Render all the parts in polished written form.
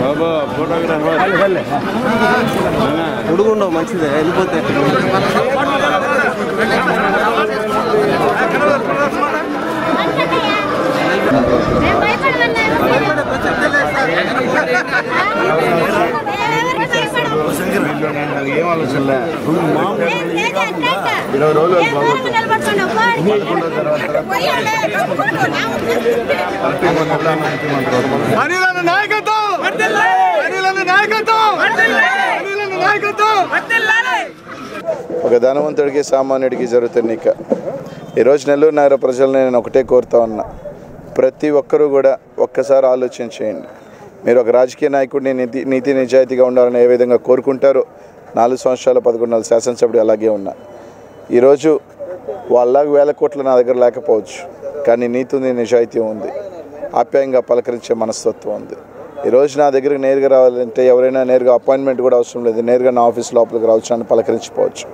బాబా photographer ఉడుగుండవు మంచిదే వెళ్ళిపోతే ఏం ఆలోచన 20 రోజులు ఒక ధనవంతుడికి సామాన్యుడికి జరుగుతున్న ఎన్నిక. ఈరోజు నెల్లూరు నగర ప్రజలను నేను ఒకటే కోరుతా ఉన్నా, ప్రతి ఒక్కరూ కూడా ఒక్కసారి ఆలోచన చేయండి. మీరు ఒక రాజకీయ నాయకుడిని నీతి నిజాయితీగా ఉండాలని ఏ విధంగా కోరుకుంటారో 4 సంవత్సరాల 11 నెలల శాసనసభ్యుడు అలాగే ఉన్నా. ఈరోజు వాళ్ళలాగా 1000 కోట్లు నా దగ్గర లేకపోవచ్చు, కానీ నీతి ఉంది, నిజాయితీ ఉంది, ఆప్యాయంగా పలకరించే మనస్తత్వం ఉంది. ఈరోజు నా దగ్గరికి నేరుగా రావాలంటే ఎవరైనా నేరుగా అపాయింట్మెంట్ కూడా అవసరం లేదు, నేరుగా నా ఆఫీస్ లోపలికి రావచ్చు అని పలకరించిపోవచ్చు.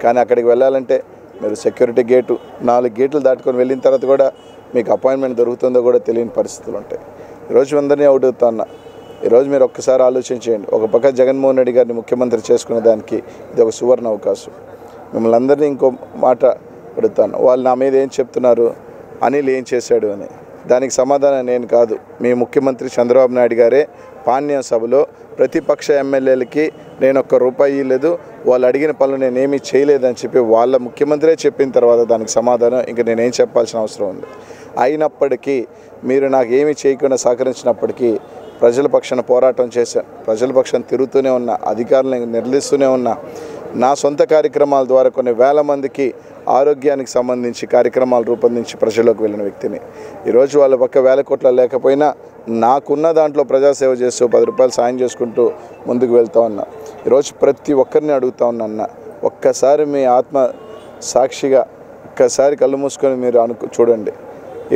కానీ అక్కడికి వెళ్ళాలంటే మీరు సెక్యూరిటీ గేటు 4 గేట్లు దాటుకొని వెళ్ళిన తర్వాత కూడా మీకు అపాయింట్మెంట్ దొరుకుతుందో కూడా తెలియని పరిస్థితులు ఉంటాయి. ఈరోజు అందరినీ అడుగుతున్నా, ఈరోజు మీరు ఒక్కసారి ఆలోచన చేయండి. ఒక పక్క జగన్మోహన్ రెడ్డి గారిని ముఖ్యమంత్రి చేసుకునే దానికి ఇది ఒక సువర్ణ అవకాశం. మిమ్మల్ని అందరినీ ఇంకో మాట అడుగుతాను, వాళ్ళు నా మీద ఏం చెప్తున్నారు, అనిల్ ఏం చేశాడు అని. దానికి సమాధానం నేను కాదు, మీ ముఖ్యమంత్రి చంద్రబాబు నాయుడు గారే పాణ్యం సభలో ప్రతిపక్ష ఎమ్మెల్యేలకి నేను ₹1 ఇవ్వలేదు, వాళ్ళు అడిగిన పనులు నేనేమీ చేయలేదని చెప్పి వాళ్ళ ముఖ్యమంత్రే చెప్పిన తర్వాత దానికి సమాధానం ఇంకా నేనేం చెప్పాల్సిన అవసరం ఉంది. అయినప్పటికీ మీరు నాకు ఏమీ చేయకుండా సహకరించినప్పటికీ ప్రజల పక్షాన పోరాటం చేశాను, ప్రజల పక్షాన తిరుగుతూనే ఉన్నా, అధికారులను నిలదీస్తూనే ఉన్నా. నా సొంత కార్యక్రమాల ద్వారా కొన్ని వేల మందికి ఆరోగ్యానికి సంబంధించి కార్యక్రమాలు రూపొందించి ప్రజల్లోకి వెళ్ళిన వ్యక్తిని. ఈరోజు వాళ్ళ పక్క 1000 కోట్ల లేకపోయినా నాకున్న దాంట్లో ప్రజాసేవ చేస్తూ ₹10 సాయం చేసుకుంటూ ముందుకు వెళ్తూ ఉన్నా. ఈరోజు ప్రతి ఒక్కరిని అడుగుతా ఉన్నా, ఒక్కసారి మీ ఆత్మ సాక్షిగా ఒక్కసారి కళ్ళు మూసుకొని మీరు చూడండి.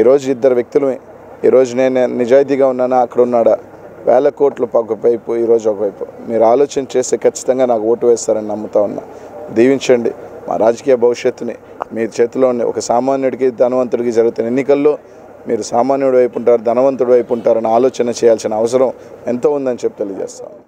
ఈరోజు 2 వ్యక్తులమే. ఈరోజు నేను నిజాయితీగా ఉన్నానా, అక్కడ ఉన్నాడా, 1000 కోట్లు ఒకవైపు, ఈరోజు ఒకవైపు. మీరు ఆలోచన చేస్తే ఖచ్చితంగా నాకు ఓటు వేస్తారని నమ్ముతా ఉన్నా. దీవించండి. మా రాజకీయ భవిష్యత్తుని మీ చేతిలో ఉంది. ఒక సామాన్యుడికి ధనవంతుడికి జరుగుతున్న ఎన్నికల్లో మీరు సామాన్యుడి వైపు ఉంటారు, ధనవంతుడి వైపు ఉంటారని ఆలోచన చేయాల్సిన అవసరం ఎంతో ఉందని చెప్పి తెలియజేస్తాను.